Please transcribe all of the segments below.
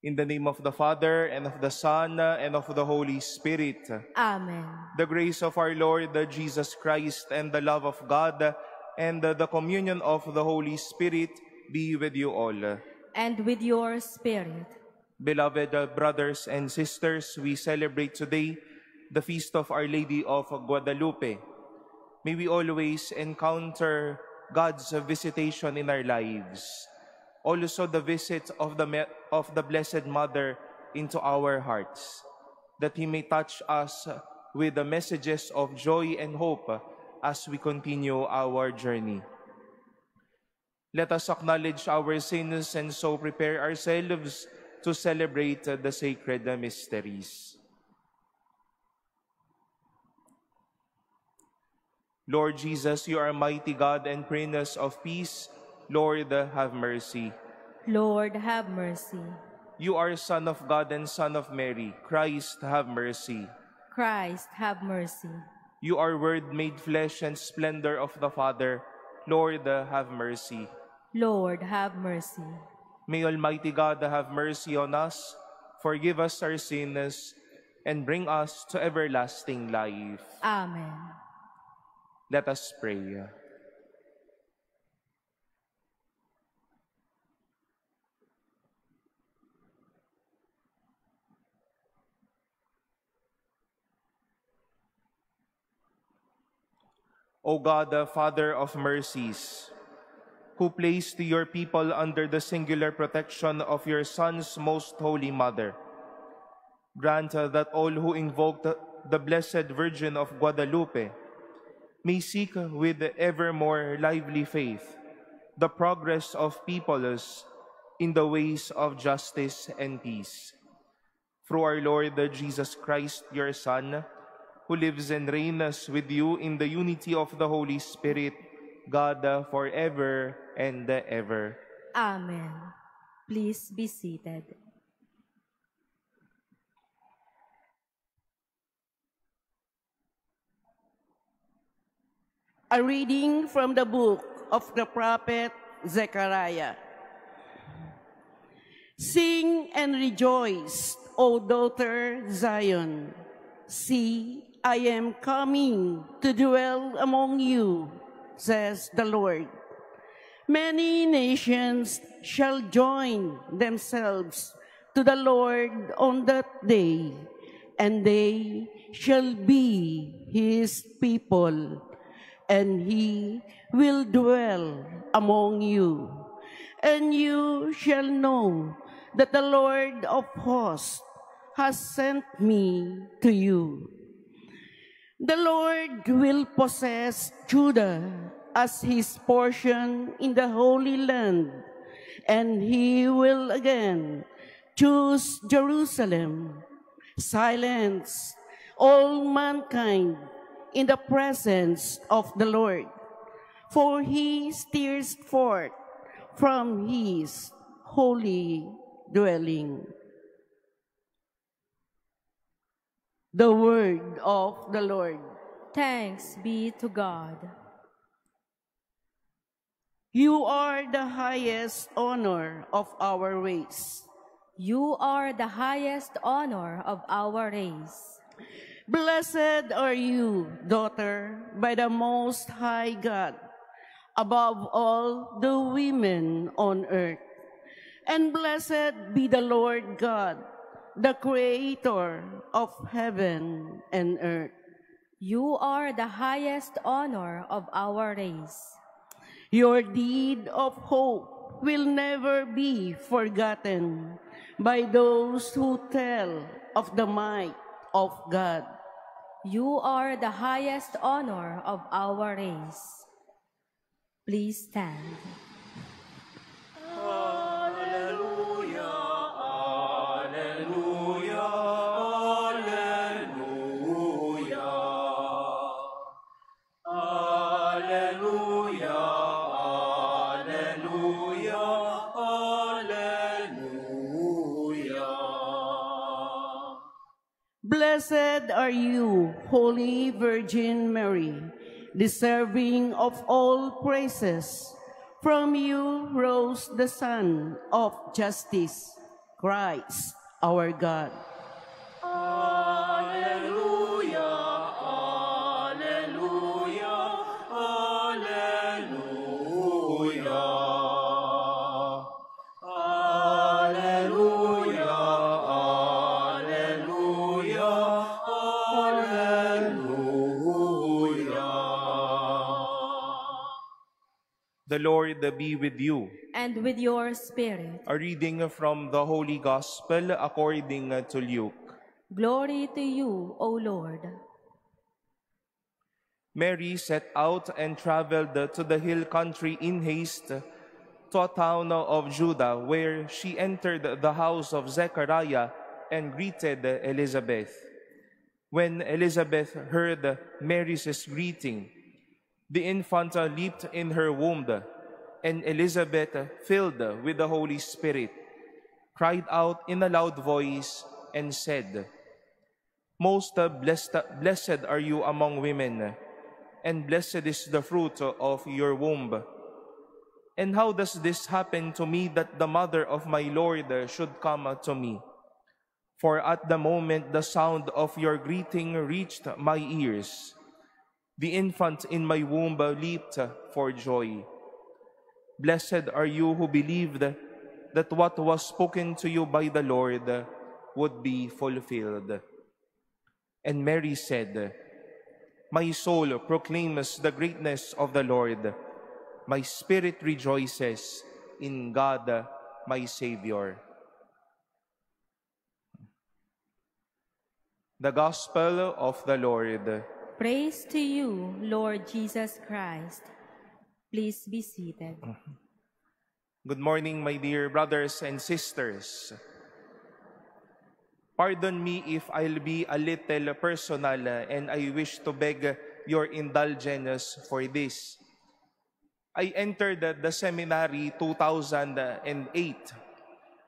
In the name of the Father, and of the Son, and of the Holy Spirit. Amen. The grace of our Lord Jesus Christ, and the love of God, and the communion of the Holy Spirit be with you all. And with your spirit. Beloved brothers and sisters, we celebrate today the feast of Our Lady of Guadalupe. May we always encounter God's visitation in our lives. Also the visit of the Blessed Mother into our hearts, that He may touch us with the messages of joy and hope as we continue our journey. Let us acknowledge our sins and so prepare ourselves to celebrate the sacred mysteries. Lord Jesus, you are mighty God and Prince of Peace. Lord, have mercy. Lord, have mercy. You are Son of God and Son of Mary. Christ, have mercy. Christ, have mercy. You are Word made flesh and splendor of the Father. Lord, have mercy. Lord, have mercy. May Almighty God have mercy on us, forgive us our sins, and bring us to everlasting life. Amen. Let us pray. O God, the Father of mercies, who placed your people under the singular protection of your Son's most holy Mother, grant that all who invoke the Blessed Virgin of Guadalupe may seek with ever more lively faith the progress of peoples in the ways of justice and peace. Through our Lord Jesus Christ, your Son, who lives and reigns with you in the unity of the Holy Spirit, God, forever and ever. Amen. Please be seated. A reading from the book of the prophet Zechariah. Sing and rejoice, O daughter Zion. See, I am coming to dwell among you, says the Lord. Many nations shall join themselves to the Lord on that day, and they shall be his people, and he will dwell among you. And you shall know that the Lord of hosts has sent me to you. The Lord will possess Judah as his portion in the Holy Land, and he will again choose Jerusalem. Silence all mankind in the presence of the Lord, for he steers forth from his holy dwelling. The word of the Lord. Thanks be to God. You are the highest honor of our race. You are the highest honor of our race. Blessed are you, daughter, by the Most High God, above all the women on earth. And blessed be the Lord God, the Creator of heaven and earth. You are the highest honor of our race. Your deed of hope will never be forgotten by those who tell of the might of God. You are the highest honor of our race. Please stand. Blessed are you, Holy Virgin Mary, deserving of all praises. From you rose the Sun of Justice. Christ, our God. The Lord be with you. And with your spirit. A reading from the Holy Gospel according to Luke. Glory to you, O Lord. Mary set out and traveled to the hill country in haste to a town of Judah, where she entered the house of Zechariah and greeted Elizabeth. When Elizabeth heard Mary's greeting, the infant leaped in her womb, and Elizabeth, filled with the Holy Spirit, cried out in a loud voice and said, "Most blessed are you among women, and blessed is the fruit of your womb. And how does this happen to me, that the mother of my Lord should come to me? For at the moment the sound of your greeting reached my ears, the infant in my womb leaped for joy. Blessed are you who believed that what was spoken to you by the Lord would be fulfilled." And Mary said, "My soul proclaims the greatness of the Lord. My spirit rejoices in God, my Savior." The Gospel of the Lord. Praise to you, Lord Jesus Christ. Please be seated. Good morning, my dear brothers and sisters. Pardon me if I'll be a little personal, and I wish to beg your indulgence for this. I entered the seminary 2008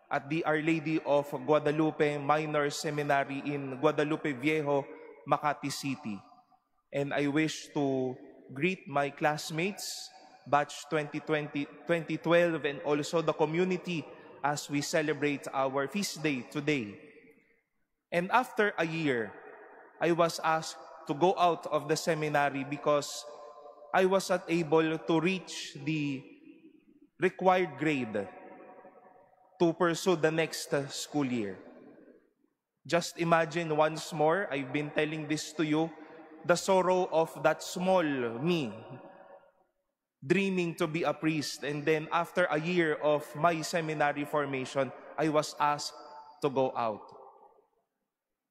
at the Our Lady of Guadalupe Minor Seminary in Guadalupe Viejo, Makati City. And I wish to greet my classmates, batch 2012, and also the community as we celebrate our feast day today. And after a year, I was asked to go out of the seminary because I was not able to reach the required grade to pursue the next school year. Just imagine once more, I've been telling this to you, the sorrow of that small me, dreaming to be a priest, and then after a year of my seminary formation, I was asked to go out.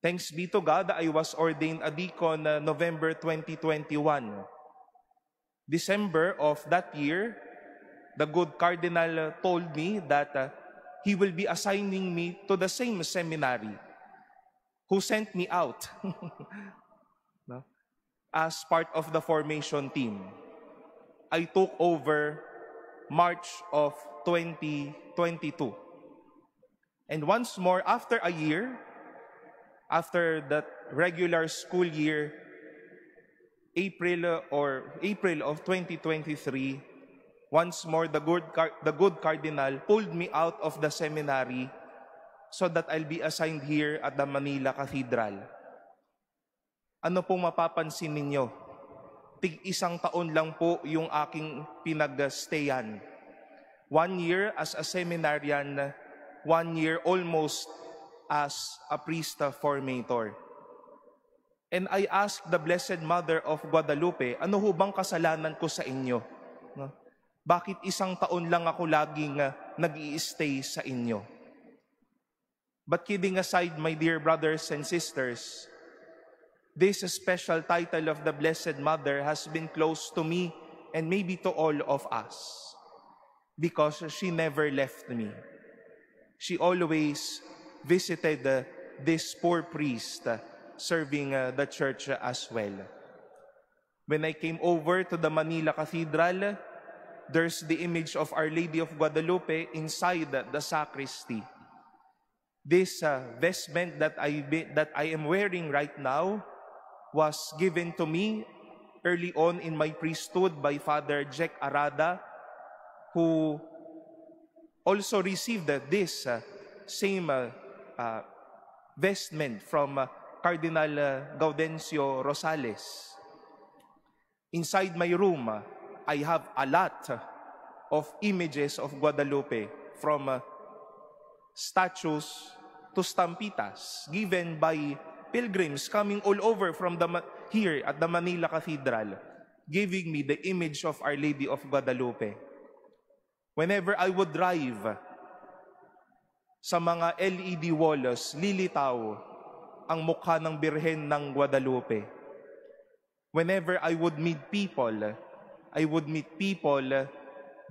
Thanks be to God, I was ordained a deacon November 2021. December of that year, the good cardinal told me that he will be assigning me to the same seminary who sent me out no? As part of the formation team. I took over March of 2022. And once more, after a year, after that regular school year, April of 2023, once more the good cardinal pulled me out of the seminary so that I'll be assigned here at the Manila Cathedral. Ano pong mapapansin ninyo? Tig-isang taon lang po yung aking pinag-stayan. 1 year as a seminarian, 1 year almost as a priest formator. And I asked the Blessed Mother of Guadalupe, ano ho bang kasalanan ko sa inyo? No? Bakit isang taon lang ako laging nag-i-stay sa inyo? But kidding aside, my dear brothers and sisters, this special title of the Blessed Mother has been close to me and maybe to all of us because she never left me. She always visited this poor priest serving the church as well. When I came over to the Manila Cathedral, there's the image of Our Lady of Guadalupe inside the sacristy. This vestment that I am wearing right now was given to me early on in my priesthood by Father Jack Arada, who also received this same vestment from Cardinal Gaudencio Rosales. Inside my room, I have a lot of images of Guadalupe, from statues to stampitas given by pilgrims coming all over from here at the Manila Cathedral, giving me the image of Our Lady of Guadalupe. Whenever I would drive sa mga LED walls, lilitaw ang mukha ng Birhen ng Guadalupe. Whenever I would meet people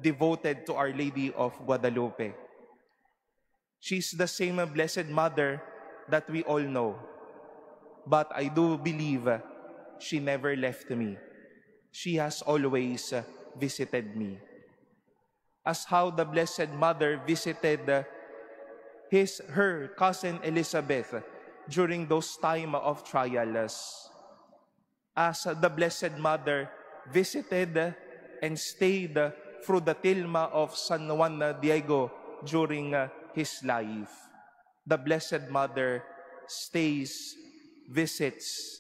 devoted to Our Lady of Guadalupe. She's the same Blessed Mother that we all know. But I do believe she never left me. She has always visited me. As how the Blessed Mother visited her cousin Elizabeth during those time of trials. As the Blessed Mother visited and stayed through the tilma of San Juan Diego during his life. The Blessed Mother stays, visits,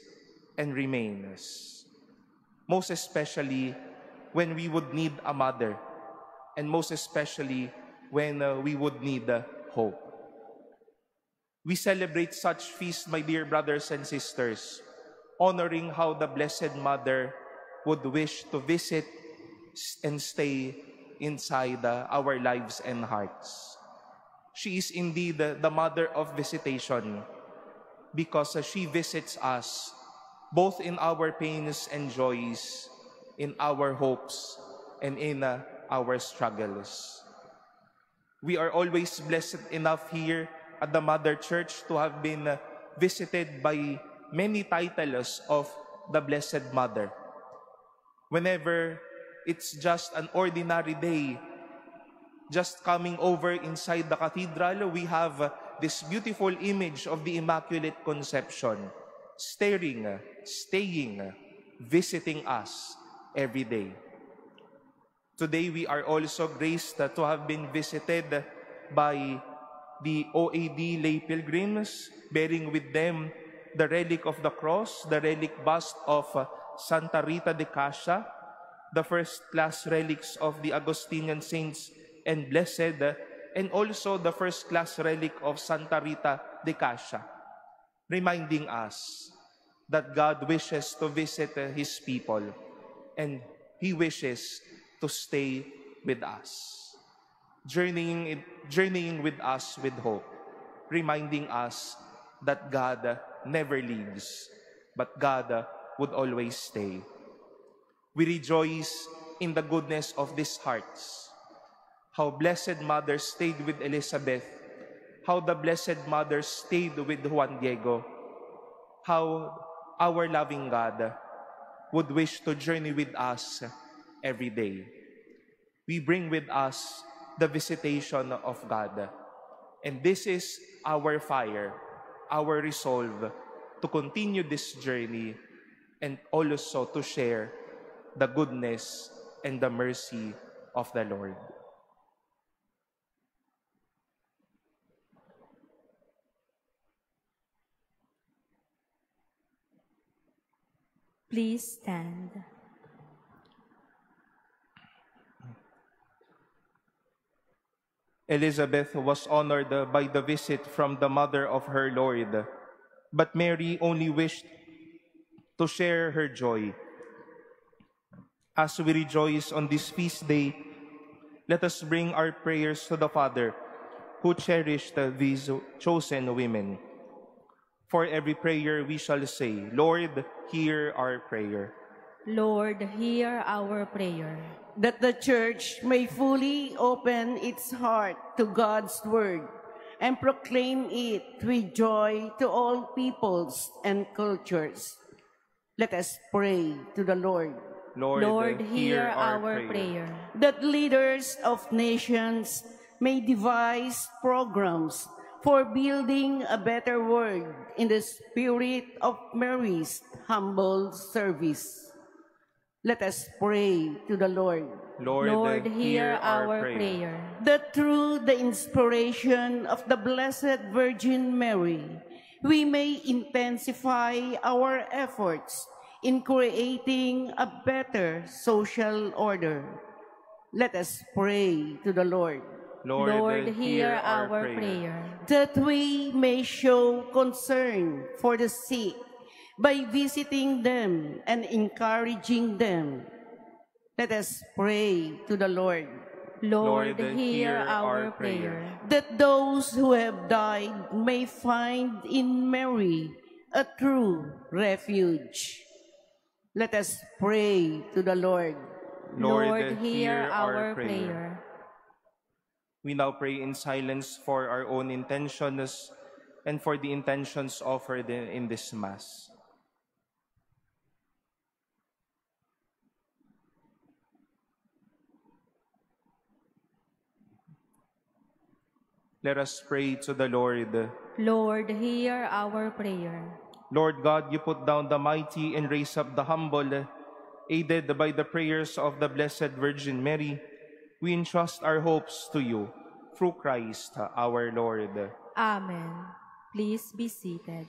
and remains. Most especially when we would need a mother, and most especially when we would need hope. We celebrate such feasts, my dear brothers and sisters, honoring how the Blessed Mother would wish to visit and stay inside our lives and hearts. She is indeed the Mother of visitation, because she visits us both in our pains and joys, in our hopes, and in our struggles. We are always blessed enough here at the Mother Church to have been visited by many titles of the Blessed Mother. Whenever it's just an ordinary day, just coming over inside the cathedral, we have this beautiful image of the Immaculate Conception, staying, visiting us every day. Today, we are also graced to have been visited by the OAD lay pilgrims, bearing with them the relic of the cross, the relic bust of Santa Rita de Cascia, the first-class relics of the Augustinian saints and blessed, and also the first-class relic of Santa Rita de Cascia, reminding us that God wishes to visit His people, and He wishes to stay with us, journeying with us with hope, reminding us that God never leaves, but God would always stay. We rejoice in the goodness of these hearts, how Blessed Mother stayed with Elizabeth, how the Blessed Mother stayed with Juan Diego, how our loving God would wish to journey with us every day. We bring with us the visitation of God, and this is our fire, our resolve to continue this journey and also to share the goodness and the mercy of the Lord. Please stand. Elizabeth was honored by the visit from the mother of her Lord, but Mary only wished to share her joy. As we rejoice on this feast day, let us bring our prayers to the Father, who cherished these chosen women. For every prayer we shall say, Lord, hear our prayer. Lord, hear our prayer. That the Church may fully open its heart to God's word and proclaim it with joy to all peoples and cultures. Let us pray to the Lord. Lord, hear our prayer. That leaders of nations may devise programs for building a better world in the spirit of Mary's humble service. Let us pray to the Lord. Lord, hear our prayer. That through the inspiration of the Blessed Virgin Mary, we may intensify our efforts in creating a better social order. Let us pray to the Lord. Lord, hear our prayer. That we may show concern for the sick by visiting them and encouraging them. Let us pray to the Lord. Lord, hear our prayer. That those who have died may find in Mary a true refuge. Let us pray to the Lord. Lord, hear our prayer. We now pray in silence for our own intentions and for the intentions offered in this Mass. Let us pray to the Lord. Lord, hear our prayer. Lord God, you put down the mighty and raise up the humble. Aided by the prayers of the Blessed Virgin Mary, we entrust our hopes to you, through Christ our Lord. Amen. Please be seated.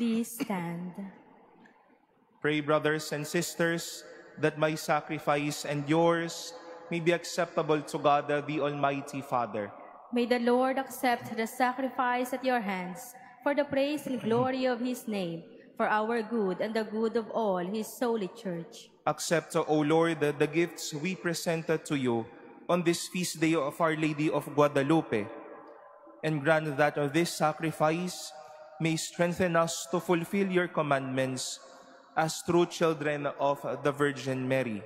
Please stand. Pray, brothers and sisters, that my sacrifice and yours may be acceptable to God, the Almighty Father. May the Lord accept the sacrifice at your hands for the praise and glory of his name, for our good and the good of all his holy church. Accept, O Lord, the gifts we presented to you on this feast day of Our Lady of Guadalupe, and grant that this sacrifice may strengthen us to fulfill your commandments as true children of the Virgin Mary,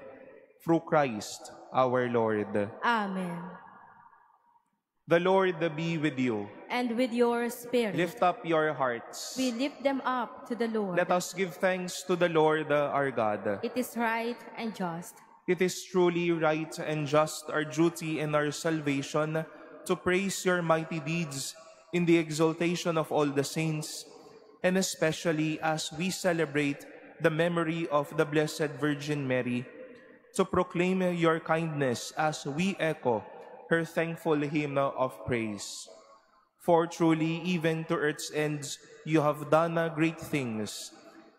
through Christ our Lord. Amen. The Lord be with you. And with your spirit. Lift up your hearts. We lift them up to the Lord. Let us give thanks to the Lord our God. It is right and just. It is truly right and just, our duty and our salvation, to praise your mighty deeds in the exaltation of all the saints, and especially as we celebrate the memory of the Blessed Virgin Mary, to proclaim your kindness as we echo her thankful hymn of praise. For truly, even to earth's ends, you have done great things,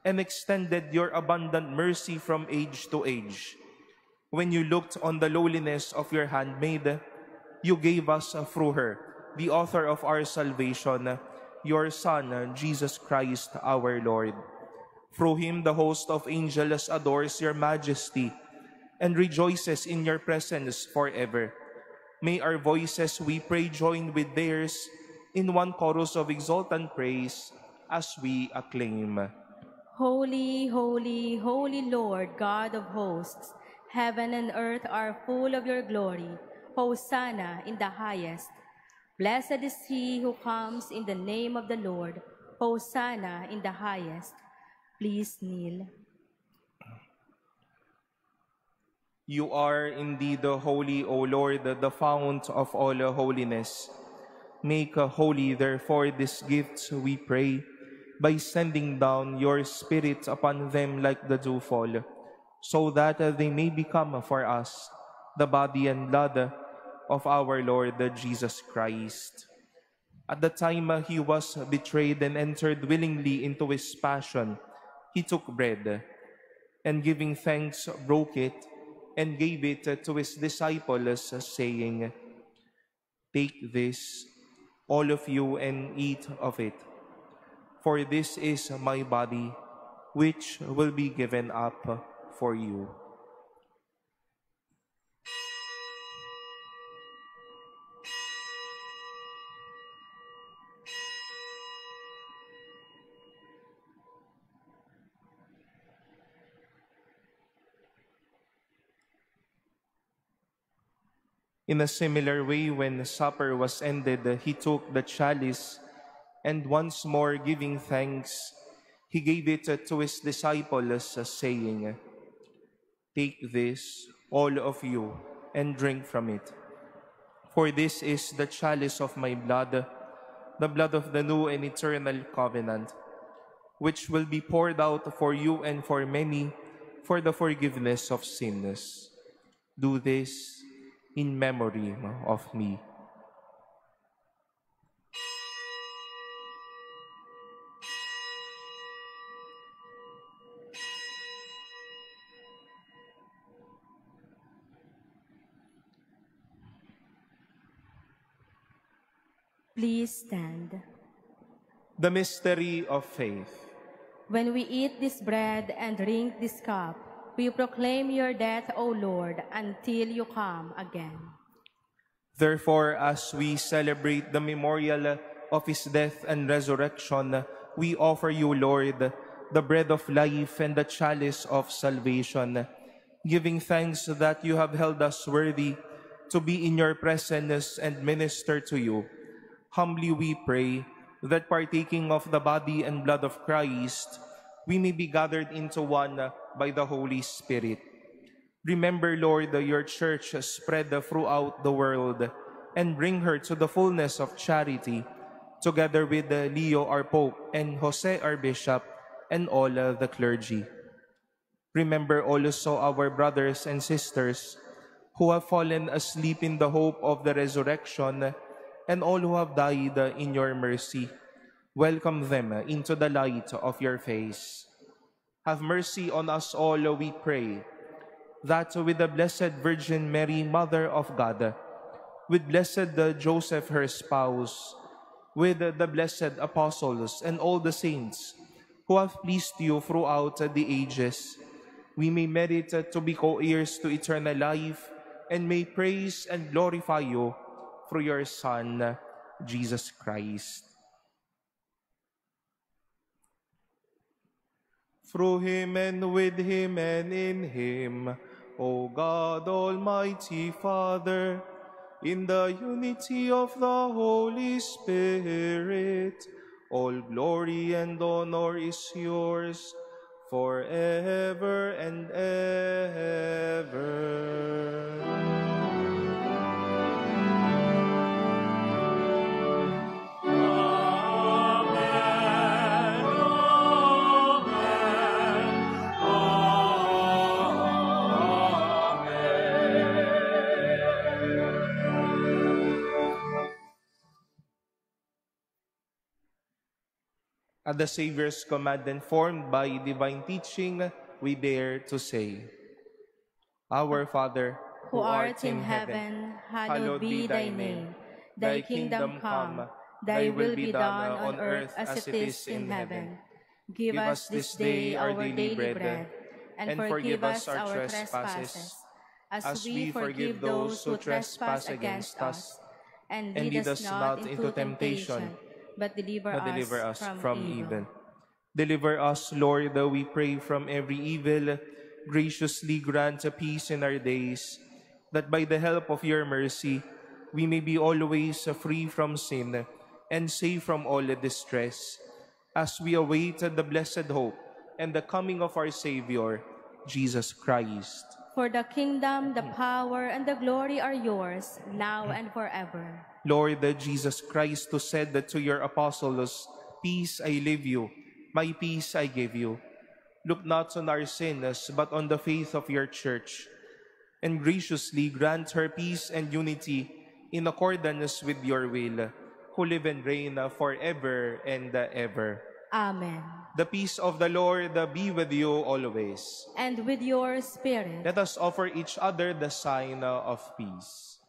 and extended your abundant mercy from age to age. When you looked on the lowliness of your handmaid, you gave us through her, the author of our salvation, your Son, Jesus Christ our Lord. Through him, the host of angels adores your majesty and rejoices in your presence forever. May our voices, we pray, join with theirs in one chorus of exultant praise as we acclaim. Holy, holy, holy Lord, God of hosts, heaven and earth are full of your glory. Hosanna in the highest. Blessed is he who comes in the name of the Lord. Hosanna in the highest. Please kneel. You are indeed holy, O Lord, the fount of all holiness. Make holy, therefore, these gifts, we pray, by sending down your Spirit upon them like the dewfall, so that they may become for us the body and blood of our Lord Jesus Christ. At the time he was betrayed and entered willingly into his passion, he took bread, and giving thanks, broke it, and gave it to his disciples, saying, "Take this, all of you, and eat of it. For this is my body, which will be given up for you." In a similar way, when supper was ended, he took the chalice, and once more giving thanks, he gave it to his disciples, saying, "Take this, all of you, and drink from it. For this is the chalice of my blood, the blood of the new and eternal covenant, which will be poured out for you and for many for the forgiveness of sins. Do this in memory of me." Please stand. The mystery of faith. When we eat this bread and drink this cup, we proclaim your death, O Lord, until you come again. Therefore, as we celebrate the memorial of his death and resurrection, we offer you, Lord, the bread of life and the chalice of salvation, giving thanks that you have held us worthy to be in your presence and minister to you. Humbly we pray that partaking of the body and blood of Christ, we may be gathered into one by the Holy Spirit. Remember, Lord, your church spread throughout the world, and bring her to the fullness of charity, together with Leo our Pope and Jose our Bishop and all the clergy. Remember also our brothers and sisters who have fallen asleep in the hope of the resurrection, and all who have died in your mercy. Welcome them into the light of your face. Have mercy on us all, we pray, that with the Blessed Virgin Mary, Mother of God, with Blessed Joseph, her spouse, with the blessed apostles and all the saints who have pleased you throughout the ages, we may merit to be co-heirs to eternal life, and may praise and glorify you through your Son, Jesus Christ. Through him and with him and in him, O God, Almighty Father, in the unity of the Holy Spirit, all glory and honor is yours forever and ever. At the Savior's command, informed by divine teaching, we dare to say, Our Father, who art in heaven, hallowed be thy name. Thy kingdom come, thy will be done on earth as it is in heaven. Give us this day our daily bread, and forgive us our trespasses, as we forgive those who trespass against us. And lead us not into temptation, but deliver us from evil. Deliver us, Lord, we pray, from every evil. Graciously grant peace in our days, that by the help of your mercy, we may be always free from sin and safe from all distress, as we await the blessed hope and the coming of our Savior, Jesus Christ. For the kingdom, the power, and the glory are yours, now and forever. Lord Jesus Christ, who said that to your apostles, Peace I leave you, My peace I give you. Look not on our sins, but on the faith of your church, and graciously grant her peace and unity in accordance with your will, who live and reign forever and ever. Amen. The peace of the Lord be with you always. And with your spirit. Let us offer each other the sign of peace.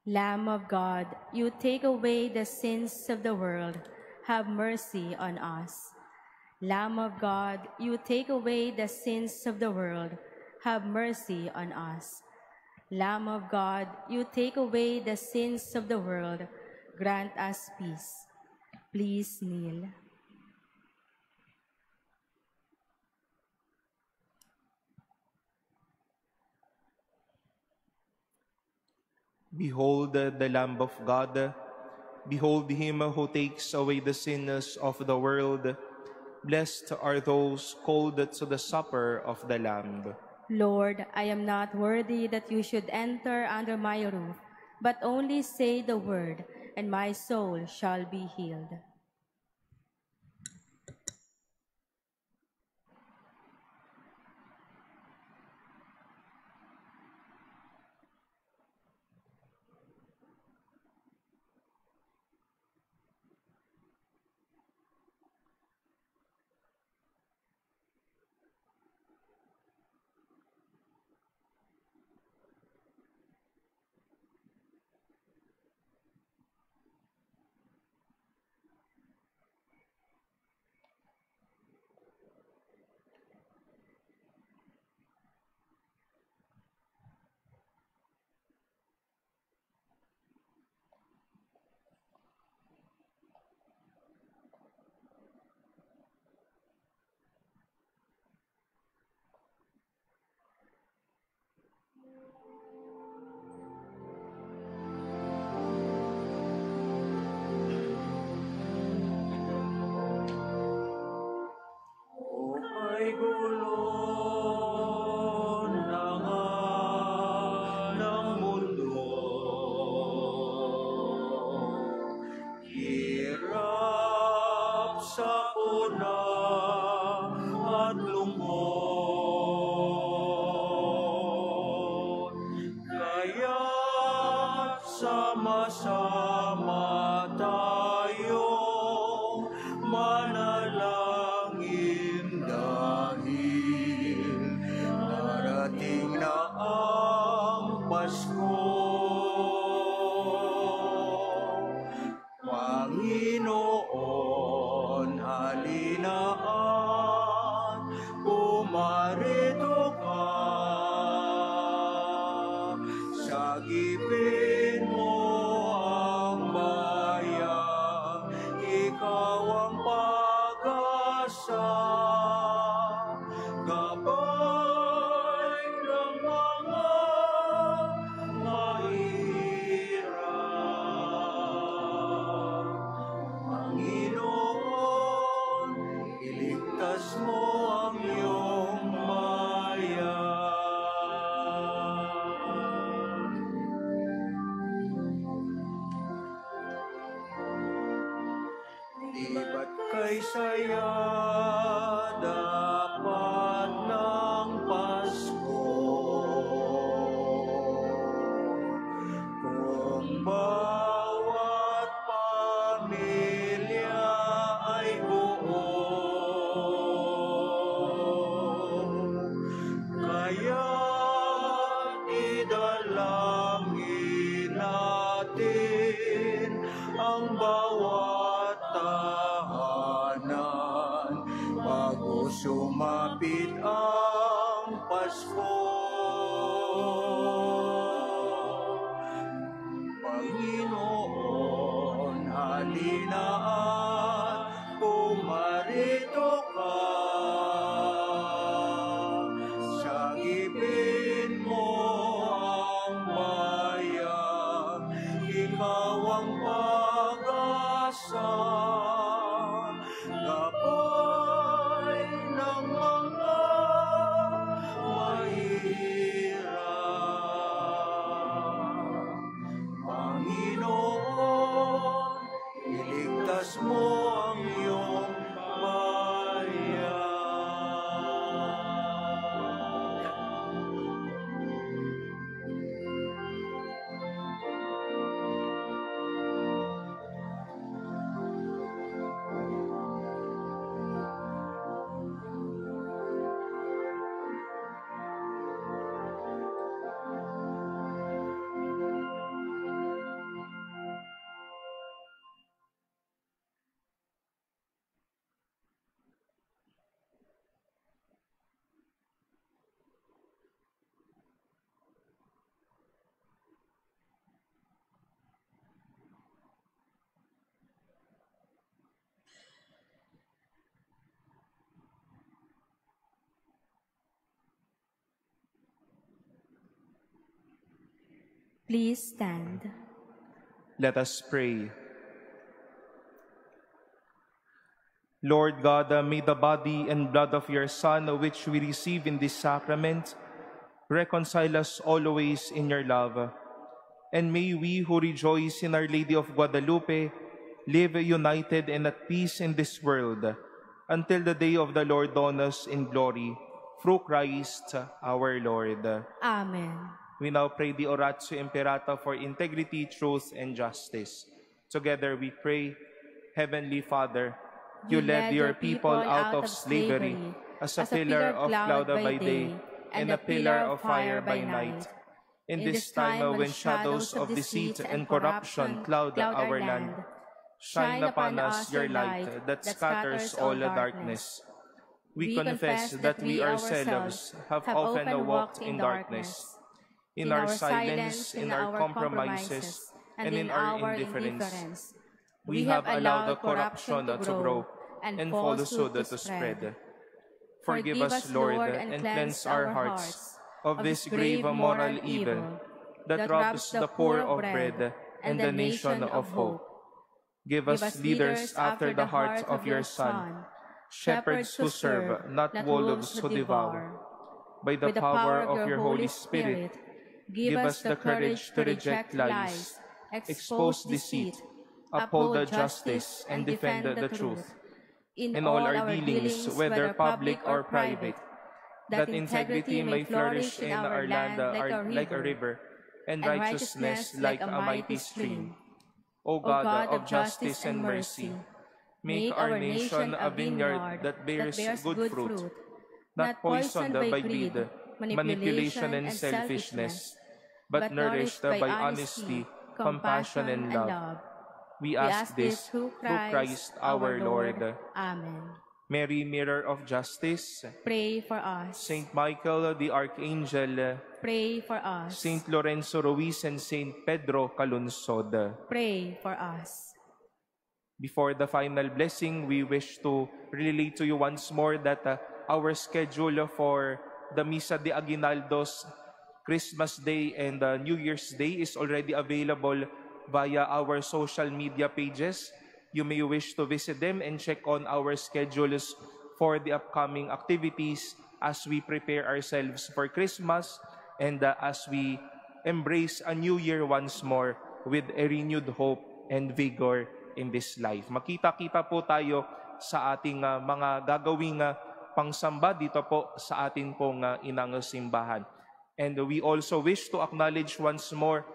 Lamb of God, you take away the sins of the world. Have mercy on us. Lamb of God, you take away the sins of the world. Have mercy on us. Lamb of God, you take away the sins of the world. Grant us peace. Please kneel. Behold the Lamb of God. Behold him who takes away the sins of the world. Blessed are those called to the supper of the Lamb. Lord, I am not worthy that you should enter under my roof, but only say the word, and my soul shall be healed. Sama-sama tayong manalangin dahil darating na ang Pasko. Panginoon, halina at pumarito ka. Sagipin mo ang bayan, ikaw ang pag-asa. Gabay ng mga mahirap. Panginoon, iligtas mo ang iyong bayan. Di ba't kay saya dapat ng Pasko? Kung bawat pamilya ay buo, kaya't idalangin natin ang bawat tahanan bago sumapit ang Pasko. Panginoon, halina at pumarito ka. Sagipin mo ang bayan, ikaw ang pag-asa. Gabay ng mga Please stand. Let us pray. Lord God, may the body and blood of your Son, which we receive in this sacrament, reconcile us always in your love. And may we who rejoice in Our Lady of Guadalupe live united and at peace in this world until the day of the Lord dawn us in glory, through Christ our Lord. Amen. We now pray the Oratio Imperata for integrity, truth, and justice. Together we pray, Heavenly Father, you led your people out of slavery as a pillar of cloud by day and a pillar of fire by night. In this time when shadows of deceit and corruption cloud our land, shine upon us your light that scatters all the darkness. We confess that we ourselves have often walked in darkness, in our silence, in our compromises, and in our indifference. We have allowed the corruption to grow and falsehood to spread. Forgive us, Lord, and cleanse our hearts of this grave moral evil that robs the poor of bread and the nation of hope. Give us leaders after the heart of your Son, shepherds who serve, not wolves who devour. By the power of your Holy Spirit, give us the courage to reject lies, expose deceit, uphold the justice, and defend the truth. In all our dealings, whether public or private, that integrity may flourish in our land like a river, and righteousness like a mighty stream. O God of justice and mercy, make our nation a vineyard that bears good fruit, not poisoned by greed, manipulation, and selfishness, but nourished by honesty, compassion, and love. We ask this through Christ our Lord. Amen. Mary, Mirror of Justice, Pray for us. Saint Michael the Archangel, Pray for us. Saint Lorenzo Ruiz, and Saint Pedro Calunsod. Pray for us. Before the final blessing, we wish to relate to you once more that our schedule for the Misa de Aguinaldos, Christmas Day, and New Year's Day is already available via our social media pages. You may wish to visit them and check on our schedules for the upcoming activities as we prepare ourselves for Christmas and as we embrace a new year once more with a renewed hope and vigor in this life. Makita-kita po tayo sa ating mga gagawing pangsamba dito po sa atin pong inang simbahan. And we also wish to acknowledge once more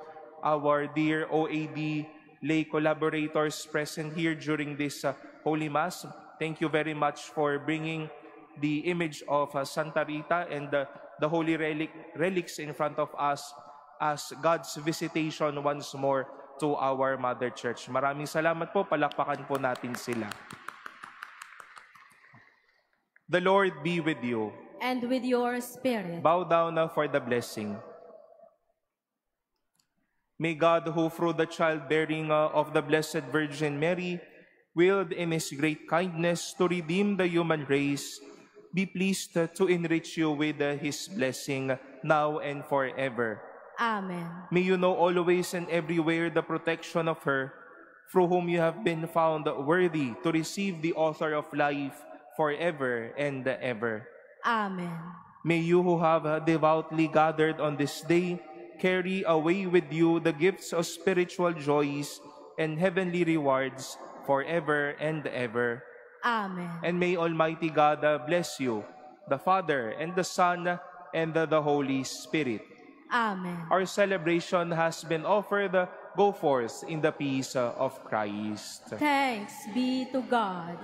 our dear OAD lay collaborators present here during this Holy Mass. Thank you very much for bringing the image of Santa Rita and the holy relics in front of us as God's visitation once more to our Mother Church. Maraming salamat po. Palakpakan po natin sila. The Lord be with you. And with your spirit. Bow down now for the blessing. May God, who through the childbearing of the Blessed Virgin Mary, willed in His great kindness to redeem the human race, be pleased to enrich you with His blessing now and forever. Amen. May you know always and everywhere the protection of her, through whom you have been found worthy to receive the author of life forever and ever. Amen. May you who have devoutly gathered on this day carry away with you the gifts of spiritual joys and heavenly rewards forever and ever. Amen. And may Almighty God bless you, the Father, and the Son, and the Holy Spirit. Amen. Our celebration has been offered. Go forth in the peace of Christ. Thanks be to God.